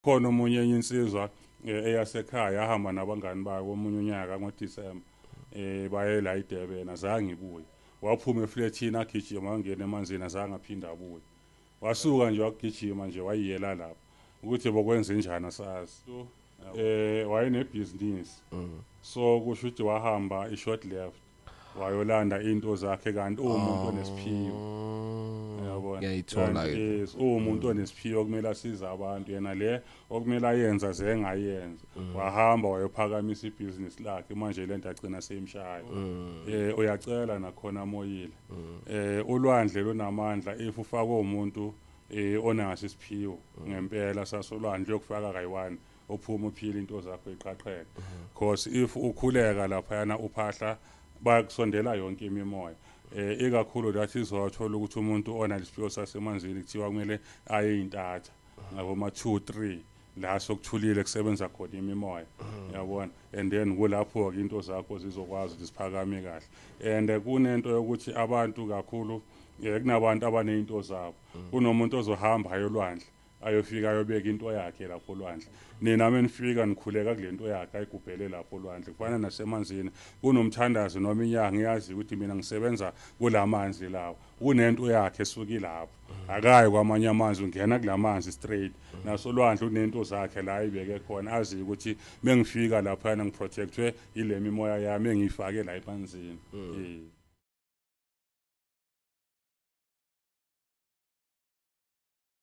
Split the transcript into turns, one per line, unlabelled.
khona omunye enye insizwa eyasekhaya yahamba nabangani bayo komunye unyaka ngoDisemba baye la eDurban azange ibuye waphuma eflatini agijima wangena emanzini azange aphinde abuye wasuka nje wagijima nje wayiyela lapha ukuthi bokwenza njani asazi wayenebhizinisi so kusho ukuthi wahamba i-short left wayolanda into zakhe kanti umuntu onesiphiwo yabona
ngiyayithola
yes umuntu onesiphiwo kumele asize abantu yena le okumele ayenza zengayenza wahamba wayophakamisa ibhizinisi lakhe manje lento agcina seyimshaya uyacela nakhona moyile ulwandle lunamandla if ufaka umuntu onaso isiphiwo ngempela sasolwandle yokufaka kayi1 ophuma uphila into zakho iqhaqheke because if ukhuleka lapha yana uphahla bakusondela yonke imimoya ikakhulu that izothola ukuthi umuntu onalisiphiwo sasemanzini kuthiwa kumele aye intatha ngabo ma 2-3 la sokuthulile kusebenza khona imimoya yabona and then kulapho ke into zakho zizokwazi ukuziphakame kahle and kunento yokuthi abantu kakhulu kunabantu abanezinto zabo kunomuntu ozohamba ayolwandle ayofika ayobeka into yakhe lapho olwandle nina menifika nikhuleka kulento yakhe ayigubhele lapho olwandle kufana nasemanzini kunomthandazo noma inyanga ngiyazi ukuthi mina ngisebenza kulamanzi lawo kunento yakhe esuka lapho akayi kwamanye amanzi ungena kulamanzi straight nasolwandle unento zakhe la ayibeke khona azi ukuthi mengifika lapha ngiprotectwe ile mimoya yami engiyifake la emanzini